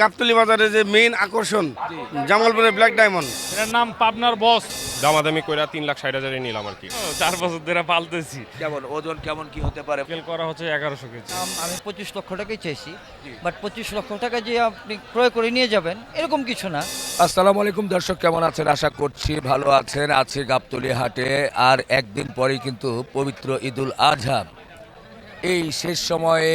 গাবতলী বাজারে যে মেইন আকর্ষণ জামালপুরের ব্ল্যাক ডায়মন্ড, এটার নাম পাবনার বস। দামাদামি কইরা 3,60,000 নিলাম আর কি। 4 বছর ধরে পালতেছি। কেমন ওজন কেমন কি হতে পারে? স্কেল করা হচ্ছে 1100 কেজি। আমি 25 লক্ষ টাকাই চাইছি, বাট 25 লক্ষ টাকা যে আপনি ক্রয় করে নিয়ে যাবেন এরকম কিছু না। আসসালামু আলাইকুম দর্শক, কেমন আছেন? আশা করছি ভালো আছেন। আছি গাবতলী হাটে, আর একদিন পরেই কিন্তু পবিত্র ঈদুল আজহা। এই শেষ সময়ে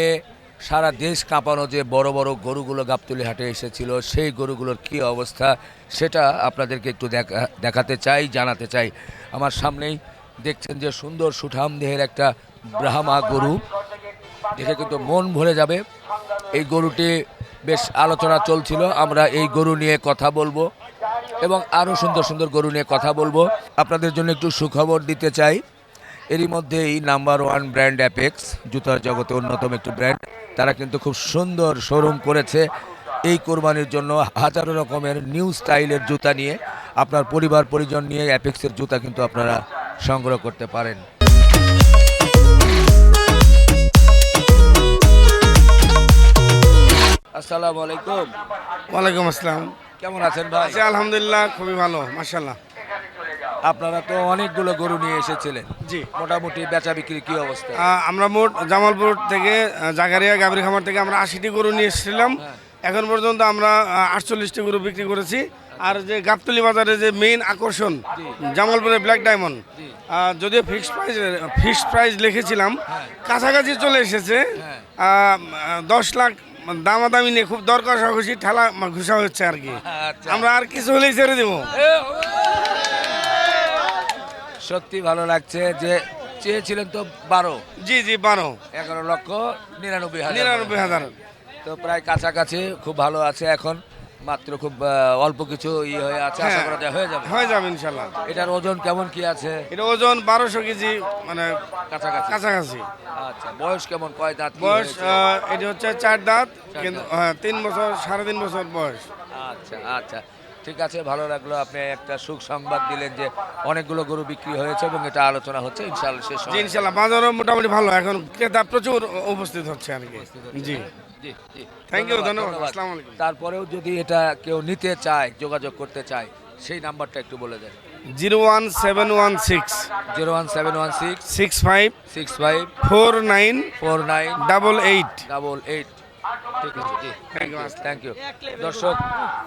সারা দেশ কাঁপানো যে বড় বড় গরুগুলো গাবতলী হাটে এসেছিল, সেই গরুগুলোর কি অবস্থা সেটা আপনাদেরকে একটু দেখাতে চাই, জানাতে চাই। আমার সামনেই দেখছেন যে সুন্দর সুঠাম দেহের একটা ব্রাহ্মা গরু, দেখে কিন্তু মন ভরে যাবে। এই গরুটি বেশ আলোচনা চলছিল, আমরা এই গরু নিয়ে কথা বলবো এবং আরও সুন্দর সুন্দর গরু নিয়ে কথা বলবো। আপনাদের জন্য একটু সুখবর দিতে চাই, এরই মধ্যেই নাম্বার 1 ব্র্যান্ড অ্যাপেক্স, জুতার জগতে অন্যতম একটি ব্র্যান্ড, তারা কিন্তু খুব সুন্দর শোরুম করেছে এই কোরবানির জন্য। হাজারো রকমের নিউ স্টাইলের জুতা নিয়ে আপনার পরিবার পরিজন নিয়ে অ্যাপেক্সের জুতা কিন্তু আপনারা সংগ্রহ করতে পারেন। আসসালামু আলাইকুম। ওয়ালাইকুম আসসালাম। কেমন আছেন ভাই? আছি আলহামদুলিল্লাহ, খুবই ভালো, মাশাআল্লাহ। আপনারা তো অনেকগুলো গরু নিয়ে এসেছিলেন, জি। মোটামুটি বেচা বিক্রির কি অবস্থা? আমরা মোট জামালপুর থেকে জাগারিয়া গাভীর খামার থেকে আমরা 80টি গরু নিয়ে এসেছিলাম। এখন পর্যন্ত আমরা 48টি গরু বিক্রি করেছি। আর যে গাবতলী বাজারে যে মেইন আকর্ষণ জামালপুরের ব্ল্যাক ডায়মন্ড, যদিও ফিক্সড প্রাইস লিখেছিলাম, কাছাকাছি চলে এসেছে। 10 লাখ দামাদামি নিয়ে খুব দরকার খুশি ঠেলা ঘুষা হচ্ছে আর কি। আমরা আর কিছু হলেই ছেড়ে দেবো। সত্যি ভালো লাগছে যে চেয়েছিলেন তো 12। জি জি, 12। 11,99,000। তো প্রায় কাছাকাছি, খুব ভালো আছে। এখন মাত্র খুব অল্প কিছু হয়ে আছে, আশা করা যায় হয়ে যাবে ইনশাল্লাহ। এটার ওজন কেমন কি আছে? এটা ওজন 1200 কেজি, মানে কাছাকাছি। আচ্ছা, বয়স কেমন, কয় দাঁত? বয়স এটি হচ্ছে 4 দাঁত, কিন্তু 3 বছর 3.5 বছর বয়স। আচ্ছা আচ্ছা, ঠিক আছে, ভালো লাগলো। আপনি একটা সুখ সংবাদ দিলেন যে অনেকগুলো গরু বিক্রি হয়েছে এবং এটা আলোচনা হচ্ছে ইনশাআল্লাহ শেষ হবে। জি ইনশাল্লাহ, বাজারও মোটামুটি ভালো, এখন ক্রেতা প্রচুর উপস্থিত হচ্ছে আর কি। জি জি জি, থ্যাংক ইউ, ধন্যবাদ। আসসালামু আলাইকুম। তারপরেও যদি এটা কেউ নিতে চায়, যোগাযোগ করতে চায়, সেই নাম্বারটা একটু বলে দেন। 01716 01716 65 65 49 49 88। 88। ঠিক আছে, জি, থ্যাংক ইউ। দর্শক,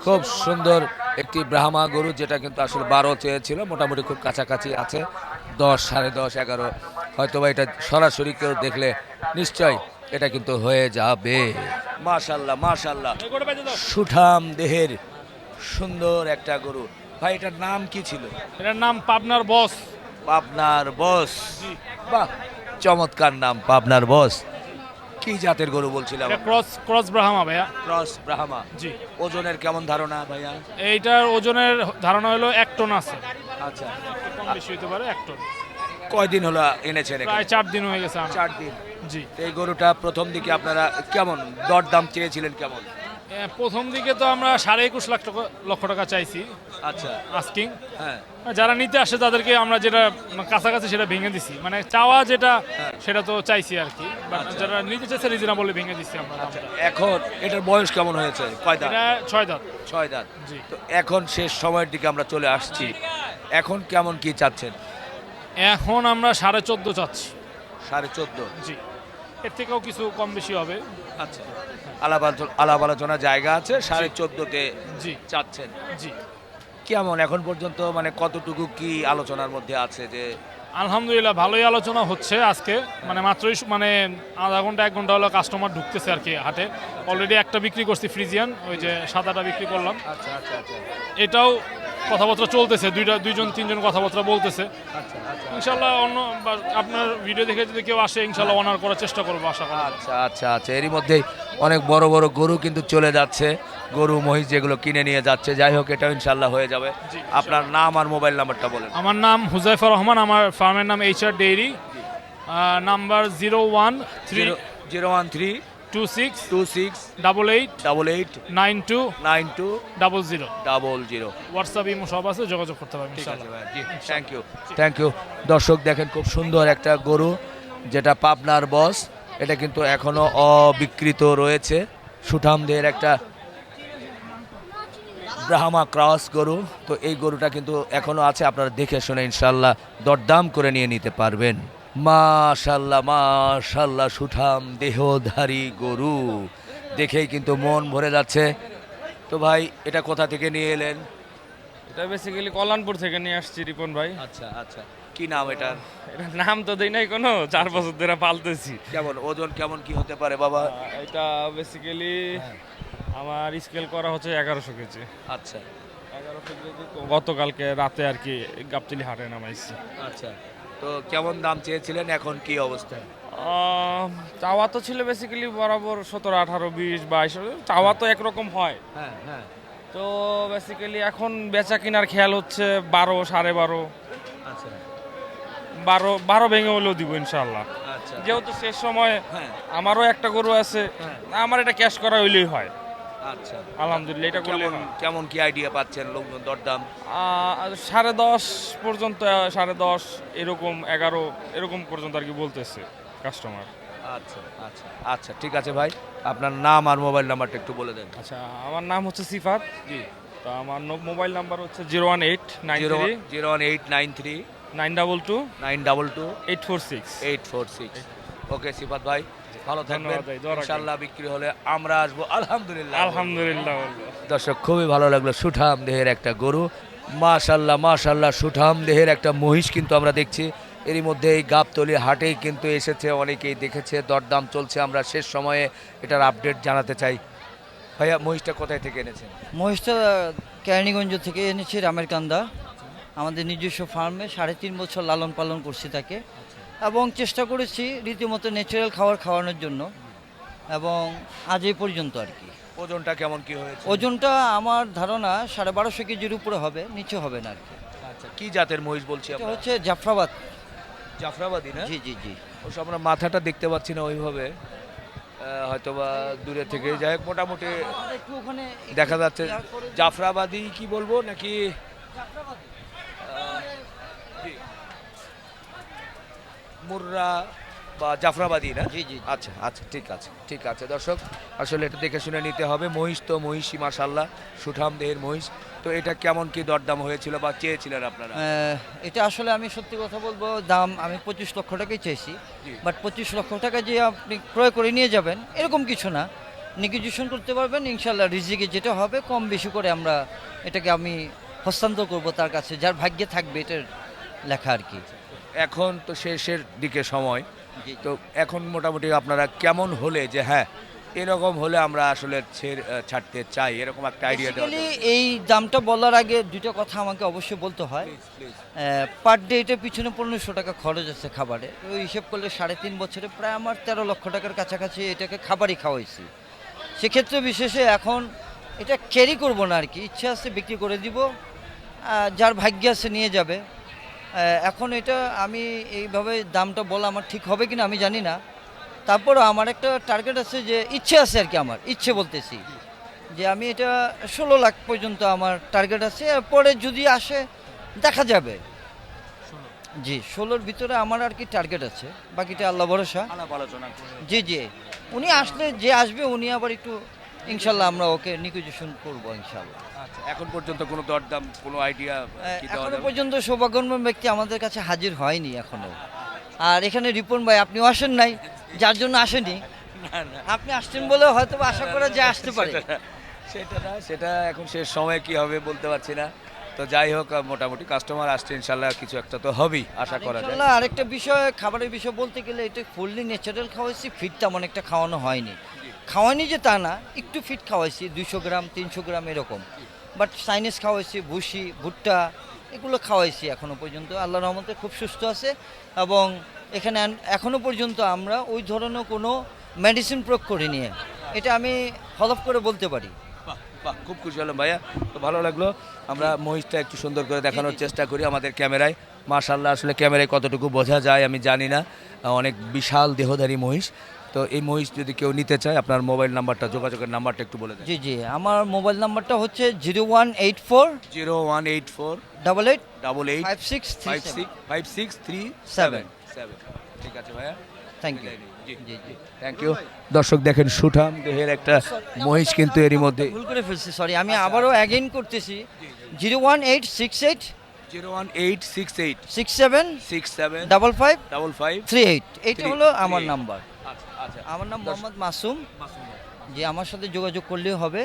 খুব সুন্দর একটি ব্রাহ্মা গরু, যেটা কিন্তু আসলে 12 চেয়েছিল, মোটামুটি খুব কাছাকাছি আছে, 10, 10.5, 11। হয়তোবা এটা সরাসরি কেউ দেখলে নিশ্চয় এটা কিন্তু হয়ে যাবে। মাশাল্লাহ মাশাল্লাহ, সুঠাম দেহের সুন্দর একটা গরু। ভাই, এটার নাম কি ছিল? এটার নাম পাবনার বস। পাবনার বস, বাহ, চমৎকার নাম, পাবনার বস। কি জাতের গরু বলছিলাম? এটা ক্রস ব্রাহ্মা ভাইয়া। ক্রস ব্রাহ্মা। জি। ওজনের কেমন ধারণা ভাইয়া? এইটার ওজনের ধারণা হলো 1 টন আছে। আচ্ছা, কম বেশি হতে পারে 1 টন। কয়দিন হলো এনেছেন? প্রায় 4 দিন হয়ে গেছে আমার। 4 দিন। জি। এই গরুটা প্রথম দিকে আপনারা কেমন দরদাম চেয়েছিলেন কেমন? প্রথম দিকে তো আমরা 21.5 লক্ষ টাকা চাইছি। আচ্ছা, আস্কিং। হ্যাঁ। যারা নিতে আসে তাদেরকে আমরা যেটা কাছাকাছি সেটা ভেঙে দিছি, মানে চাওয়া যেটা সেটা তো চাইছি আর কি। যারা নিতে চাইছে রিজনেবল ভেঙে দিছি আমরা দামটা। এখন এটার বয়স কেমন হয়েছে? কয় দাঁত? এটা 6 দাঁত। 6 দাঁত। জি। তো এখন শেষ সময়ের দিকে আমরা চলে আসছি, এখন কেমন কি চাচ্ছেন? এখন আমরা 14.5 চাচ্ছি। 14.5। জি, এর থেকেও কিছু কম বেশি হবে। আচ্ছা, আলাপ আলোচনা জায়গা আছে, 14.5-তে জি চাচ্ছেন। জি। কেমন এখন পর্যন্ত, মানে কতটুকু কি আলোচনার মধ্যে আছে? যে আলহামদুলিল্লাহ ভালোই আলোচনা হচ্ছে আজকে, মানে মাত্রই মানে আধা ঘন্টা 1 ঘন্টা হলো কাস্টমার ঢুকতেছে আর কি হাটে। অলরেডি একটা বিক্রি করছি ফ্রিজিয়ান, ওই যে সাদাটা বিক্রি করলাম। আচ্ছা আচ্ছা আচ্ছা এটাও কথাবার্তা চলতেছে, দুইজন তিনজন কথাবার্তা বলতেছে। আচ্ছা আচ্ছা ইনশাল্লাহ অন্য আপনার ভিডিও দেখে যদি কেউ আসে ইনশাল্লাহ অনার করার চেষ্টা করবো, আশা করি। আচ্ছা আচ্ছা আচ্ছা, এরই মধ্যেই অনেক বড় বড় গরু কিন্তু চলে যাচ্ছে, গরু মহিষ যেগুলো কিনে নিয়ে যাচ্ছে। যাই হোক, এটাও ইনশাল্লাহ হয়ে যাবে। আপনার নাম আর মোবাইল নাম্বারটা বলেন। আমার নাম হুজাইফা রহমান, আমার ফার্মের নাম HR dairy, number 013 013 26 26 88 88 92 92 00। 00। WhatsApp Imo সব আছে, যোগাযোগ করতে পারবেন ইনশাআল্লাহ। Thank you thank you. দর্শক দেখেন, খুব সুন্দর একটা গরু, যেটা পাবনার বস। এটা কিন্তু এখনো অবিকৃত রয়েছে, সুঠাম দেহের একটা ব্রাহ্মা ক্রস গরু। তো এই গরুটা কিন্তু এখনো আছে, আপনারা দেখে শুনে ইনশাল্লাহ দরদাম করে নিয়ে নিতে পারবেন। মাশাল্লাহ মাশাল্লাহ, সুঠাম দেহধারী গরু দেখেই কিন্তু মন ভরে যাচ্ছে। তো ভাই এটা কোথা থেকে নিয়ে এলেন? এটা বেসিক্যালি কল্যাণপুর থেকে নিয়ে আসছি রিপন ভাই। আচ্ছা আচ্ছা, কি নাম এটার? এটা নাম তো দেই নাই কোনো, 4 বছর ধরে পালতেছি। কেমন ওজন, কেমন কি হতে পারে বাবা? এটা বেসিক্যালি আমার স্কেল করা হচ্ছে 1100 কেজি। আচ্ছা 1100 কেজি তো গতকালকে রাতে আর কি গাবতলী হাটে নামাইছি। আচ্ছা, তো কেমন দাম চেয়েছিলেন, এখন কি অবস্থা? চাওয়া তো ছিল বেসিক্যালি বরাবর 17, 18, 20, 22, চাওয়া তো একরকম হয়। হ্যাঁ হ্যাঁ, তো বেসিক্যালি এখন বেচা কেনার খেয়াল হচ্ছে 12, 12.5, আচ্ছা 12 ভেঙে হলেও দিব ইনশাল্লাহ। আচ্ছা যেহেতু শেষ সময় হ্যাঁ আমারও একটা গরু আছে, হ্যাঁ। আমার এটা ক্যাশ করা হইলেই হয়। আচ্ছা, আলহামদুলিল্লাহ এটা করলে কেমন কেমন কি আইডিয়া পাচ্ছেন লোকজন দরদাম? 10.5 পর্যন্ত, 10.5 এরকম, 11 এরকম পর্যন্ত আর কি বলতেছে কাস্টমার। আচ্ছা আচ্ছা আচ্ছা, ঠিক আছে ভাই, আপনার নাম আর মোবাইল নাম্বারটা একটু বলে দেন। আচ্ছা, আমার নাম হচ্ছে সিফাত। জি, তো আমার মোবাইল নাম্বার হচ্ছে 01893 01893 922 922 846। 846। ওকে সিফাত ভাই, ভালো থাকবেন। ধন্যবাদ ভাই, দোয়া রাখবেন। ইনশাআল্লাহ বিক্রি হলে আমরা আসবো আলহামদুলিল্লাহ। আলহামদুলিল্লাহ। দর্শক খুবই ভালো লাগলো, সুঠাম দেহের একটা গরু, মাশাল্লাহ মাশাল্লাহ, সুঠাম দেহের একটা মহিষ কিন্তু আমরা দেখছি। এরই মধ্যে এই গাবতলী হাটেই কিন্তু এসেছে, অনেকেই দেখেছে, দরদাম চলছে। আমরা শেষ সময়ে এটার আপডেট জানাতে চাই। ভাইয়া মহিষটা কোথায় থেকে এনেছেন? মহিষটা কেরানীগঞ্জ থেকে এনেছি, রামের কান্দা। আমাদের নিজস্ব ফার্মে 3.5 বছর লালন পালন করছি তাকে, এবং চেষ্টা করেছি রীতিমতো ন্যাচারাল খাওয়ানোর জন্য, এবং আজ এই পর্যন্ত আর কি। ওজনটা কেমন কি হয়েছে? ওজনটা আমার ধারণা 1250 কেজির উপরে হবে, নিচে হবে না আর কি। আচ্ছা, কি জাতের মহিষ বলছি এটা আমরা? হচ্ছে জাফরাবাদ। জাফরাবাদি না? জি জি জি। অবশ্য আমরা মাথাটা দেখতে পাচ্ছি না ওইভাবে, হয়তোবা দূরে থেকে, যাই হোক মোটামুটি একটু ওখানে দেখা যাচ্ছে। জাফরাবাদি কি বলবো নাকি জি, মুর্রা বা জাফরাবাদি না? জি, জি। আচ্ছা আচ্ছা, ঠিক আছে ঠিক আছে। দর্শক আসলে এটা দেখে শুনে নিতে হবে। মহিষ তো মহিষই, মাশাল্লাহ সুঠাম দেহের মহিষ। তো এটা কেমন কি দরদাম হয়েছিল বা চেয়েছিলেন আপনারা? এটা আসলে আমি সত্যি কথা বলবো, দাম আমি 25 লক্ষ টাকাই চাইছি। জি। বাট 25 লক্ষ টাকা যে আপনি ক্রয় করে নিয়ে যাবেন এরকম কিছু না, নেগোসিয়েশন করতে পারবেন ইনশাল্লাহ। রিজিকে যেটা হবে কম বেশি করে আমরা এটাকে আমি হস্তান্তর করব তার কাছে, যার ভাগ্যে থাকবে এটার লেখা আর কি। এখন তো শেষের দিকে সময়, জি। তো এখন মোটামুটি আপনারা কেমন হলে যে হ্যাঁ এরকম হলে আমরা আসলে ছাড়তে চাই, এরকম একটা আইডিয়া দেওয়া বেসিক্যালি এই দামটা বলার আগে দুটো কথা আমাকে অবশ্যই বলতে হয়। প্লিজ। পার ডে এটার পিছনে 1500 টাকা খরচ আছে খাবারে। ওই হিসেব করলে 3.5 বছরে প্রায় আমার 13 লক্ষ টাকার কাছাকাছি এটাকে খাবারই খাওয়াইছি। সেক্ষেত্রে বিশেষে এখন এটা ক্যারি করব না আর কি, ইচ্ছা আছে বিক্রি করে দিব, যার ভাগ্য আছে নিয়ে যাবে। এখন এটা আমি এইভাবে দামটা বলা আমার ঠিক হবে কিনা আমি জানি না। তারপরও আমার একটা টার্গেট আছে, যে ইচ্ছে আছে আর কি, আমার ইচ্ছে বলতেছি যে আমি এটা 16 লাখ পর্যন্ত আমার টার্গেট আছে। পরে যদি আসে দেখা যাবে। জি, 16-র ভিতরে আমার আর কি টার্গেট আছে, বাকিটা আল্লাহ ভরসা। আলাপ আলোচনা জি জি, উনি আসলে, যে আসবে উনি আবার একটু ইনশাল্লাহ আমরা ওকে নেগোসিয়েশন করবো ইনশাল্লাহ। আচ্ছা, এখন পর্যন্ত কোনো দরদাম, কোনো আইডিয়া কি দেওয়া এখনো যাবে? পর্যন্ত সৌভাগ্যবান ব্যক্তি আমাদের কাছে হাজির হয়নি এখনো। আর এখানে রিপন ভাই আপনিও আসেন নাই, যার জন্য আসেনি। না না, আপনি আসছেন বলে হয়তো বা আশা করা যায় আসতে পারে। সেটা না, সেটা এখন শেষ সময় কি হবে বলতে পারছি না। তো যাই হোক, মোটামুটি কাস্টমার আসছে, ইনশাল্লাহ কিছু একটা তো হবেই, আশা করা যায়। ইনশাল্লাহ আরেকটা বিষয়, খাবারের বিষয় বলতে গেলে এটা ফুললি ন্যাচারাল খাওয়াইছি, ফিট তেমন একটা খাওয়ানো হয়নি। খাওয়ানি যে তা না, একটু ফিট খাওয়াইছি, 200 গ্রাম 300 গ্রাম এরকম। বাট চাইনিজ খাওয়াইছি, ভুসি ভুট্টা এগুলো খাওয়াইছি এখনো পর্যন্ত। আল্লাহর রহমতে খুব সুস্থ আছে, এবং এখানে এখনো পর্যন্ত আমরা ওই ধরনের কোনো মেডিসিন প্রয়োগ করিনি, এটা আমি হলফ করে বলতে পারি। বাহ, বাহ, খুব খুশি হলাম ভাইয়া, তো ভালো লাগলো। আমরা মহিষটা একটু সুন্দর করে দেখানোর চেষ্টা করি আমাদের ক্যামেরায়। মাশাআল্লাহ, আসলে ক্যামেরায় কতটুকু বোঝা যায় আমি জানি না, অনেক বিশাল দেহধারী মহিষ। তো এই মহিষ যদি কেউ নিতে চায়, আপনার মোবাইল নাম্বারটা, যোগাযোগের নাম্বারটা একটু বলে দেন। জি জি, আমার মোবাইল নাম্বারটা হচ্ছে 0184 0184 88 88 5637। 5637। ঠিক আছে ভাইয়া, থ্যাংক ইউ। জি জি থ্যাংক ইউ। দর্শক দেখেন সুঠাম দেহের একটা মহিষ কিন্তু এরই মধ্যে ভুল করে ফেলছি, সরি, আমি আবারও অ্যাগেইন করতেছি। 01868 01868 67 67 55 55 38, এইটা হলো আমার 38 নাম্বার। আচ্ছা আচ্ছা আমার নাম মোহাম্মদ মাসুম। যে আমার সাথে যোগাযোগ করলেই হবে।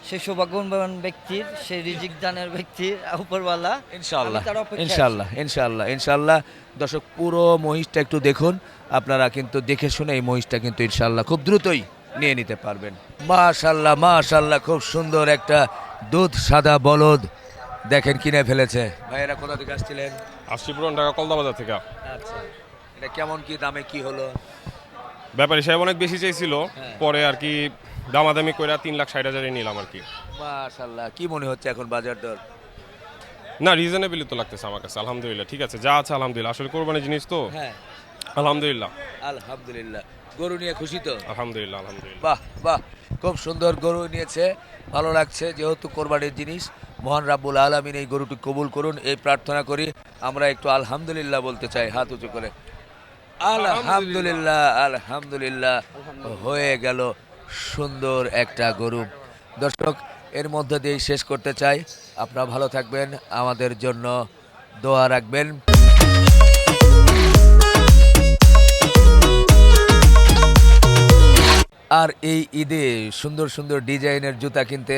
সে সৌভাগ্যবান ব্যক্তির, সে রিজিক দানের ব্যক্তির উপরওয়ালা। ইনশাআল্লাহ আমি তার অপেক্ষায় আছি। ইনশাআল্লাহ ইনশাআল্লাহ ইনশাআল্লাহ। দর্শক পুরো মহিষটা একটু দেখুন, আপনারা কিন্তু দেখে শুনে এই মহিষটা কিন্তু ইনশাআল্লাহ খুব দ্রুতই নিয়ে নিতে পারবেন। মাশাআল্লাহ মাশাআল্লাহ, খুব সুন্দর একটা দুধ সাদা বলদ দেখেন কিনে ফেলেছে। ভাইয়েরা কোথা থেকে আসছিলেন? আসছি পুরন ঢাকা কলদা বাজার থেকে। আচ্ছা, এটা কেমন কি দামে কি হলো? ব্যাপারী সাহেব অনেক বেশি চাইছিল, হ্যাঁ। পরে আর কি দামাদামি করে 3,60,000 নিলাম আর কি। মাশাআল্লাহ, কি মনে হচ্ছে এখন বাজার দর? না, রিজনেবলই তো লাগতেছে আমার কাছে, আলহামদুলিল্লাহ ঠিক আছে, যা আছে আলহামদুলিল্লাহ। আসলে কোরবানি জিনিস তো, হ্যাঁ আলহামদুলিল্লাহ আলহামদুলিল্লাহ। গরু নিয়ে খুশি তো? আলহামদুলিল্লাহ আলহামদুলিল্লাহ। বাহ বাহ, খুব সুন্দর গরু নিয়েছে, ভালো লাগছে। যেহেতু কোরবানির জিনিস, মহান রাব্বুল আলামিন এই গরুটি কবুল করুন এই প্রার্থনা করি। আমরা একটু আলহামদুলিল্লাহ বলতে চাই হাত উঁচু করে। আলহামদুলিল্লাহ আলহামদুলিল্লাহ, হয়ে গেল সুন্দর একটা গরু। দর্শক, এর মধ্যে দিয়ে শেষ করতে চাই। আপনারা ভালো থাকবেন, আমাদের জন্য দোয়া রাখবেন। আর এই ঈদে সুন্দর সুন্দর ডিজাইনের জুতা কিনতে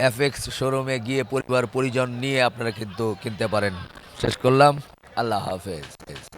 এফএক্স শোরুমে গিয়ে পরিবার পরিজন নিয়ে আপনারা কিন্তু কিনতে পারেন। শেষ করলাম, আল্লাহ হাফেজ।